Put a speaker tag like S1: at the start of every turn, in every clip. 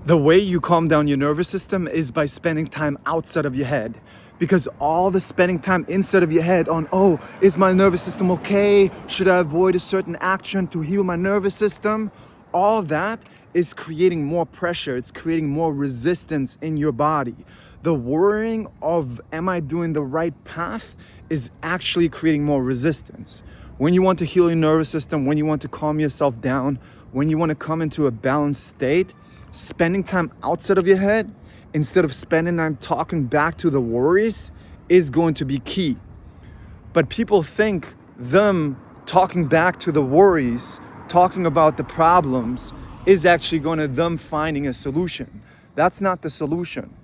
S1: The way you calm down your nervous system is by spending time outside of your head. Because all the spending time inside of your head on, oh, is my nervous system okay? Should I avoid a certain action to heal my nervous system? All that is creating more pressure. It's creating more resistance in your body. The worrying of, am I doing the right path, is actually creating more resistance. When you want to heal your nervous system, when you want to calm yourself down, when you want to come into a balanced state, spending time outside of your head instead of spending time talking back to the worries is going to be key. But people think them talking back to the worries, talking about the problems, is actually going to them finding a solution. That's not the solution.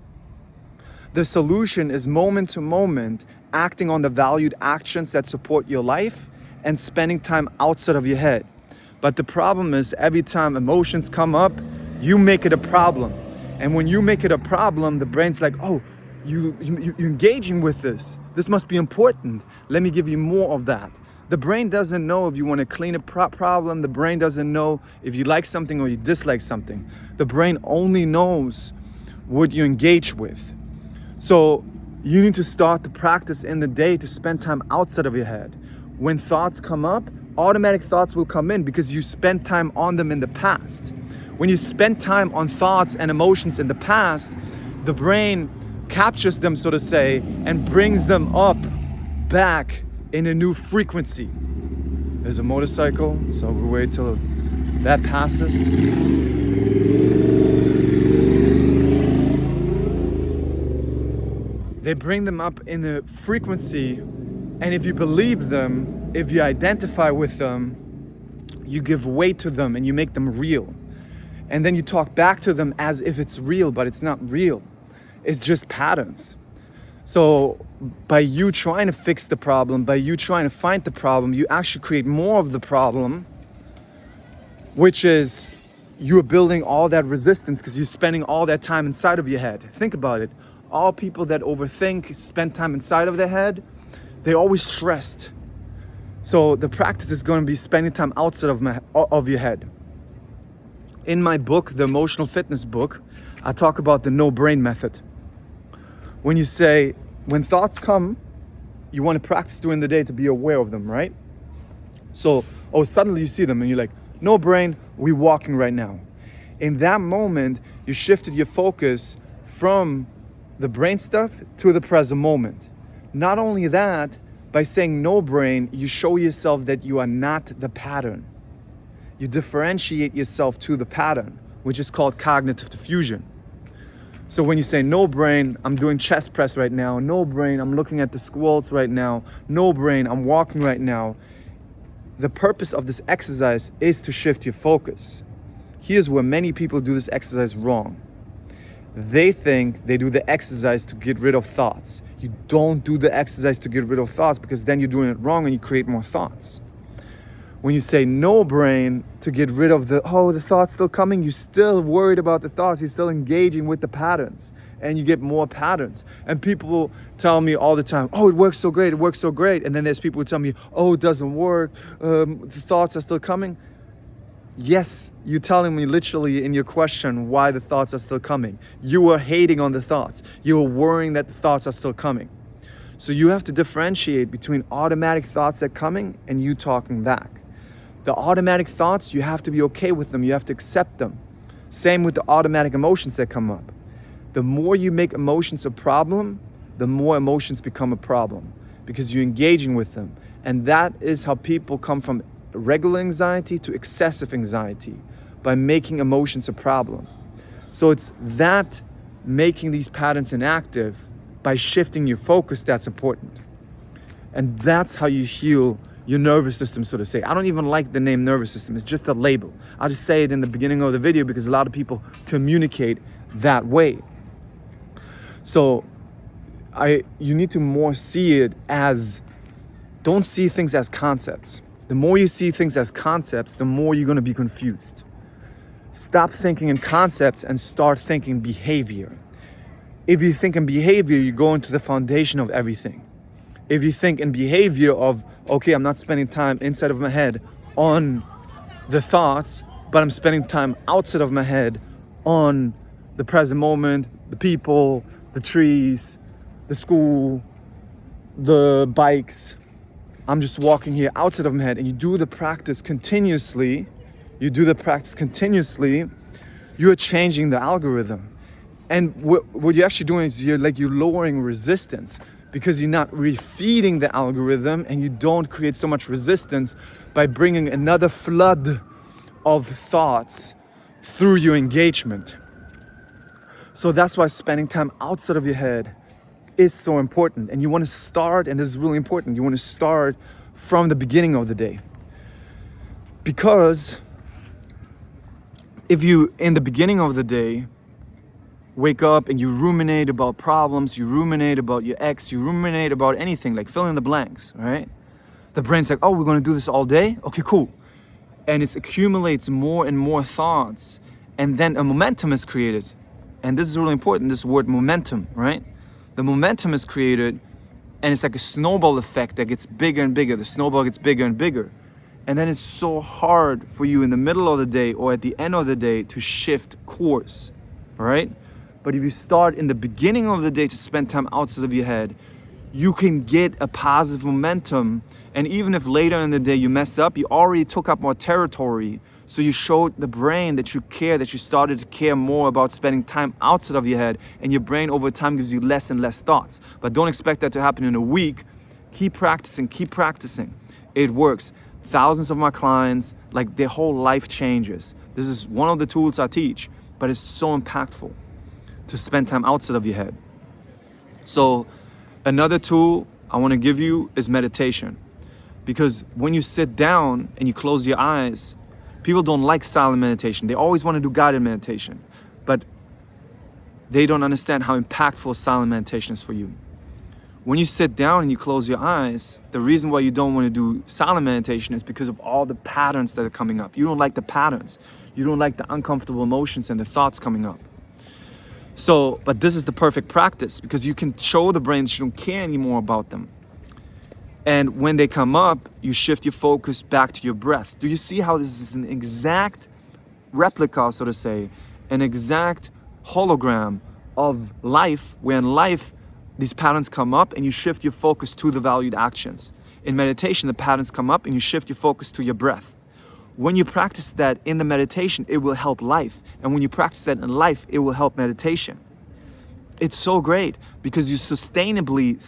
S1: The solution is moment to moment acting on the valued actions that support your life and spending time outside of your head. But the problem is every time emotions come up, you make it a problem. And when you make it a problem, the brain's like, oh, you're engaging with this. This must be important. Let me give you more of that. The brain doesn't know if you want to clean a problem. The brain doesn't know if you like something or you dislike something. The brain only knows what you engage with. So you need to start the practice in the day to spend time outside of your head. When thoughts come up, automatic thoughts will come in because you spent time on them in the past. When you spend time on thoughts and emotions in the past, the brain captures them, so to say, and brings them up back in a new frequency. There's a motorcycle, so we'll wait till that passes. They bring them up in a frequency, and if you believe them, if you identify with them, you give weight to them and you make them real. And then you talk back to them as if it's real, but it's not real. It's just patterns. So by you trying to fix the problem, by you trying to find the problem, you actually create more of the problem, which is you're building all that resistance because you're spending all that time inside of your head. Think about it. All people that overthink, spend time inside of their head, they're always stressed. So the practice is going to be spending time outside of your head. In my book, the Emotional Fitness book, I talk about the no brain method. When you say, when thoughts come, you want to practice during the day to be aware of them, right? So, suddenly you see them and you're like, no brain, we're walking right now. In that moment, you shifted your focus from the brain stuff to the present moment. Not only that, by saying no brain, you show yourself that you are not the pattern. You differentiate yourself to the pattern, which is called cognitive diffusion. So when you say no brain, I'm doing chest press right now. No brain, I'm looking at the squats right now. No brain, I'm walking right now. The purpose of this exercise is to shift your focus. Here's where many people do this exercise wrong. They think they do the exercise to get rid of thoughts. You don't do the exercise to get rid of thoughts because then you're doing it wrong and you create more thoughts. When you say no brain to get rid of the thoughts still coming, you're still worried about the thoughts, you're still engaging with the patterns and you get more patterns. And people tell me all the time, oh, it works so great, it works so great. And then there's people who tell me, oh, it doesn't work, the thoughts are still coming. Yes, you're telling me literally in your question why the thoughts are still coming. You are hating on the thoughts. You are worrying that the thoughts are still coming. So you have to differentiate between automatic thoughts that are coming and you talking back. The automatic thoughts, you have to be okay with them. You have to accept them. Same with the automatic emotions that come up. The more you make emotions a problem, the more emotions become a problem because you're engaging with them. And that is how people come from regular anxiety to excessive anxiety, by making emotions a problem. So it's that making these patterns inactive by shifting your focus that's important. And that's how you heal your nervous system, so to say. I don't even like the name nervous system. It's just a label. I'll just say it in the beginning of the video because a lot of people communicate that way. So you need to more see it as, don't see things as concepts. The more you see things as concepts, the more you're going to be confused. Stop thinking in concepts and start thinking behavior. If you think in behavior, you go into the foundation of everything. If you think in behavior of, okay, I'm not spending time inside of my head on the thoughts, but I'm spending time outside of my head on the present moment, the people, the trees, the school, the bikes. I'm just walking here outside of my head, and you do the practice continuously. You're changing the algorithm. And what you're actually doing is you're lowering resistance, because you're not refeeding the algorithm, and you don't create so much resistance by bringing another flood of thoughts through your engagement. So that's why spending time outside of your head is so important. And you want to start, and this is really important, you want to start from the beginning of the day. Because if you, in the beginning of the day, wake up and you ruminate about problems, you ruminate about your ex, you ruminate about anything, like fill in the blanks, right? The brain's like, oh, we're going to do this all day? Okay, cool. And it accumulates more and more thoughts, and then a momentum is created. And this is really important, this word momentum, right? The momentum is created, and it's like a snowball effect that gets bigger and bigger. The snowball gets bigger and bigger. And then it's so hard for you in the middle of the day or at the end of the day to shift course, all right? But if you start in the beginning of the day to spend time outside of your head, you can get a positive momentum. And even if later in the day you mess up, you already took up more territory. So you showed the brain that you care, that you started to care more about spending time outside of your head, and your brain over time gives you less and less thoughts. But don't expect that to happen in a week. Keep practicing. It works. Thousands of my clients, like their whole life changes. This is one of the tools I teach, but it's so impactful to spend time outside of your head. So another tool I want to give you is meditation. Because when you sit down and you close your eyes, people don't like silent meditation. They always want to do guided meditation, but they don't understand how impactful silent meditation is for you. When you sit down and you close your eyes, the reason why you don't want to do silent meditation is because of all the patterns that are coming up. You don't like the patterns. You don't like the uncomfortable emotions and the thoughts coming up. So, but this is the perfect practice, because you can show the brain that you don't care anymore about them. And when they come up, you shift your focus back to your breath. Do you see how this is an exact replica, so to say, an exact hologram of life, where in life, these patterns come up and you shift your focus to the valued actions. In meditation, the patterns come up and you shift your focus to your breath. When you practice that in the meditation, it will help life. And when you practice that in life, it will help meditation. It's so great, because you sustainably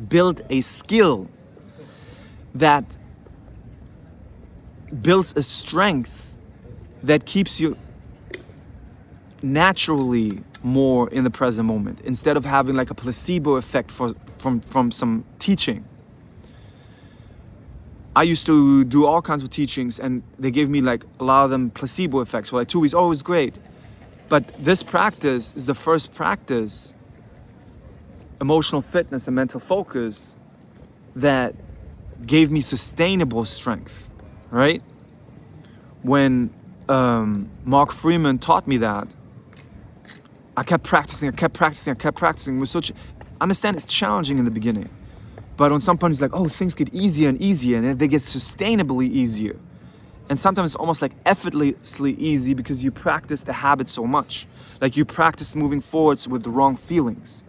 S1: build a skill that builds a strength that keeps you naturally more in the present moment, instead of having like a placebo effect from some teaching. I used to do all kinds of teachings, and they gave me like a lot of them placebo effects for like 2 weeks. Oh, it was great. But this practice is the first practice, emotional fitness and mental focus, that gave me sustainable strength, right? When Mark Freeman taught me that, I kept practicing. With such, I understand it's challenging in the beginning, but on some point it's like, oh, things get easier and easier, and then they get sustainably easier. And sometimes it's almost like effortlessly easy, because you practice the habit so much. Like you practice moving forwards with the wrong feelings.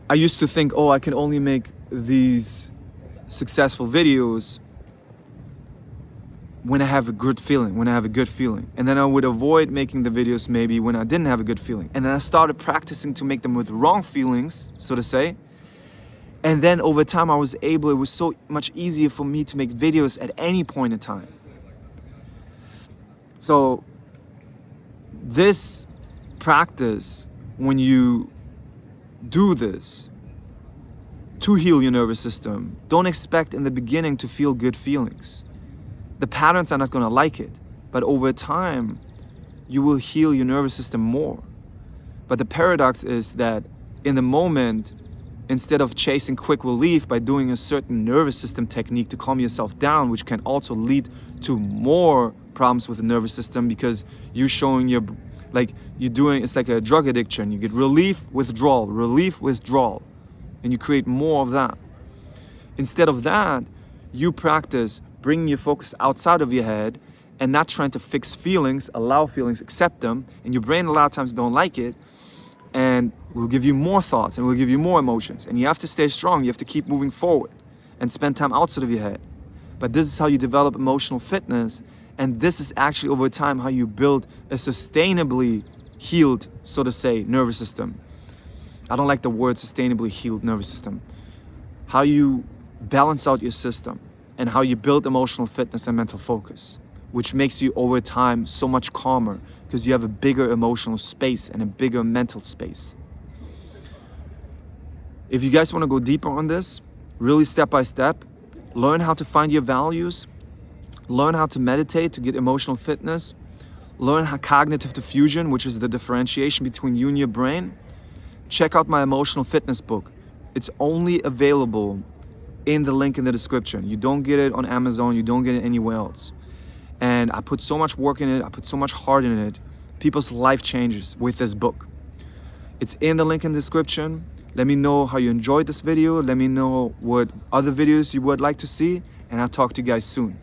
S1: I used to think, oh, I can only make these successful videos when I have a good feeling, And then I would avoid making the videos maybe when I didn't have a good feeling. And then I started practicing to make them with wrong feelings, so to say. And then over time it was so much easier for me to make videos at any point in time. So this practice, when you do this to heal your nervous system, don't expect in the beginning to feel good feelings. The patterns are not going to like it, but over time you will heal your nervous system more. But the paradox is that in the moment, instead of chasing quick relief by doing a certain nervous system technique to calm yourself down, which can also lead to more problems with the nervous system, because you're showing it's like a drug addiction. You get relief, withdrawal, and you create more of that. Instead of that, you practice bringing your focus outside of your head and not trying to fix feelings, allow feelings, accept them. And your brain a lot of times don't like it and will give you more thoughts and will give you more emotions. And you have to stay strong. You have to keep moving forward and spend time outside of your head. But this is how you develop emotional fitness. And this is actually over time how you build a sustainably healed, so to say, nervous system. I don't like the word sustainably healed nervous system. How you balance out your system and how you build emotional fitness and mental focus, which makes you over time so much calmer because you have a bigger emotional space and a bigger mental space. If you guys want to go deeper on this, really step by step, learn how to find your values, learn how to meditate to get emotional fitness, learn how cognitive diffusion, which is the differentiation between you and your brain, check out my emotional fitness book. It's only available in the link in the description. You don't get it on Amazon, you don't get it anywhere else. And I put so much work in it, I put so much heart in it. People's life changes with this book. It's in the link in the description. Let me know how you enjoyed this video. Let me know what other videos you would like to see, and I'll talk to you guys soon.